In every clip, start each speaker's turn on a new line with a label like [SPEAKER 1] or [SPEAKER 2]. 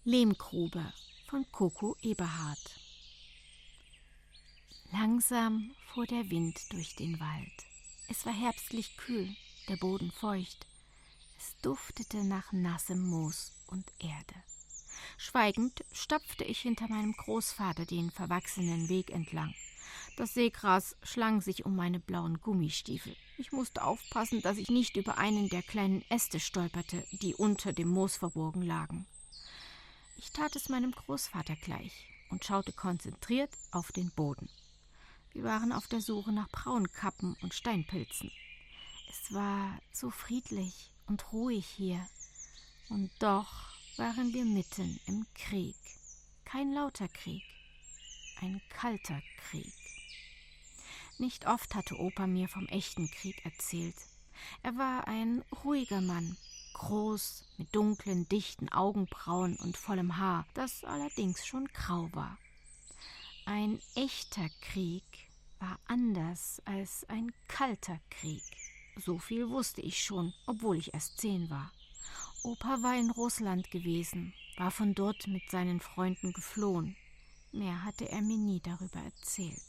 [SPEAKER 1] Lehmgrube von Coco Eberhardt. Langsam fuhr der Wind durch den Wald. Es war herbstlich kühl, der Boden feucht. Es duftete nach nassem Moos und Erde. Schweigend stapfte ich hinter meinem Großvater den verwachsenen Weg entlang. Das Seegras schlang sich um meine blauen Gummistiefel. Ich musste aufpassen, dass ich nicht über einen der kleinen Äste stolperte, die unter dem Moos verborgen lagen. Ich tat es meinem Großvater gleich und schaute konzentriert auf den Boden. Wir waren auf der Suche nach Braunkappen und Steinpilzen. Es war so friedlich und ruhig hier. Und doch waren wir mitten im Krieg. Kein lauter Krieg, ein kalter Krieg. Nicht oft hatte Opa mir vom echten Krieg erzählt. Er war ein ruhiger Mann, groß, mit dunklen, dichten Augenbrauen und vollem Haar, das allerdings schon grau war. Ein echter Krieg war anders als ein kalter Krieg. So viel wusste ich schon, obwohl ich erst 10 war. Opa war in Russland gewesen, war von dort mit seinen Freunden geflohen. Mehr hatte er mir nie darüber erzählt.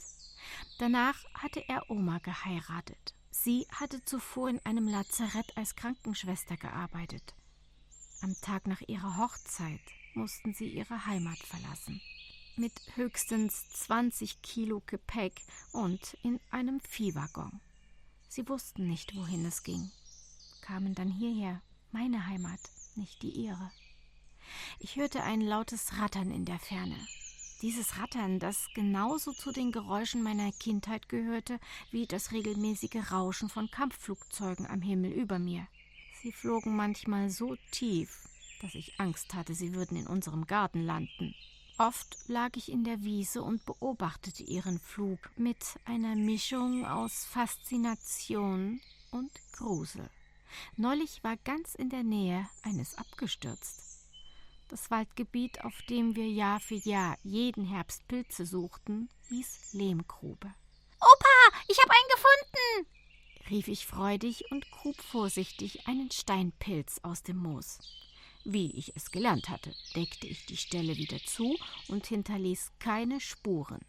[SPEAKER 1] Danach hatte er Oma geheiratet. Sie hatte zuvor in einem Lazarett als Krankenschwester gearbeitet. Am Tag nach ihrer Hochzeit mussten sie ihre Heimat verlassen. Mit höchstens 20 Kilo Gepäck und in einem Viehwaggon. Sie wussten nicht, wohin es ging, kamen dann hierher, meine Heimat, nicht die ihre. Ich hörte ein lautes Rattern in der Ferne. Dieses Rattern, das genauso zu den Geräuschen meiner Kindheit gehörte, wie das regelmäßige Rauschen von Kampfflugzeugen am Himmel über mir. Sie flogen manchmal so tief, dass ich Angst hatte, sie würden in unserem Garten landen. Oft lag ich in der Wiese und beobachtete ihren Flug mit einer Mischung aus Faszination und Grusel. Neulich war ganz in der Nähe eines abgestürzt. Das Waldgebiet, auf dem wir Jahr für Jahr jeden Herbst Pilze suchten, hieß Lehmgrube. »Opa, ich hab einen gefunden!« rief ich freudig und grub vorsichtig einen Steinpilz aus dem Moos. Wie ich es gelernt hatte, deckte ich die Stelle wieder zu und hinterließ keine Spuren.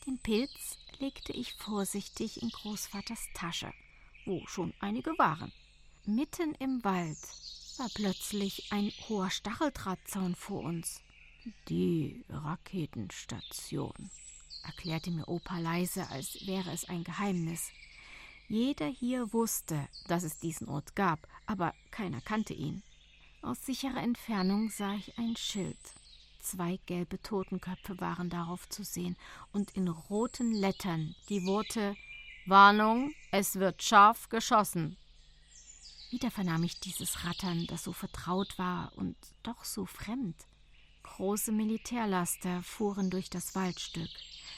[SPEAKER 1] Den Pilz legte ich vorsichtig in Großvaters Tasche, wo schon einige waren. Mitten im Wald war plötzlich ein hoher Stacheldrahtzaun vor uns. »Die Raketenstation«, erklärte mir Opa leise, als wäre es ein Geheimnis. Jeder hier wusste, dass es diesen Ort gab, aber keiner kannte ihn. Aus sicherer Entfernung sah ich ein Schild. 2 gelbe Totenköpfe waren darauf zu sehen und in roten Lettern die Worte »Warnung, es wird scharf geschossen«. Wieder vernahm ich dieses Rattern, das so vertraut war und doch so fremd. Große Militärlaster fuhren durch das Waldstück.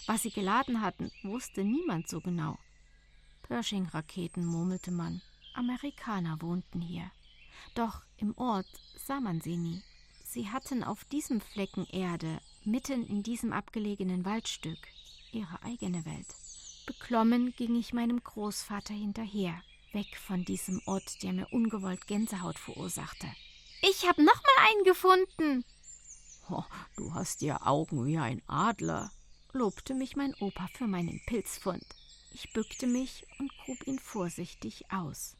[SPEAKER 1] Was sie geladen hatten, wusste niemand so genau. Pershing-Raketen, murmelte man. Amerikaner wohnten hier. Doch im Ort sah man sie nie. Sie hatten auf diesem Flecken Erde, mitten in diesem abgelegenen Waldstück, ihre eigene Welt. Beklommen ging ich meinem Großvater hinterher, weg von diesem Ort, der mir ungewollt Gänsehaut verursachte. »Ich hab noch mal einen gefunden!«
[SPEAKER 2] Oh, du hast ja Augen wie ein Adler«,
[SPEAKER 1] lobte mich mein Opa für meinen Pilzfund. Ich bückte mich und grub ihn vorsichtig aus.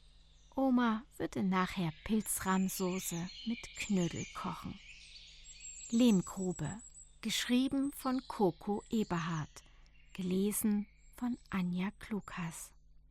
[SPEAKER 1] Oma würde nachher Pilzrahmsoße mit Knödel kochen. Lehmgrube, geschrieben von Coco Eberhardt, gelesen von Anja Klukas.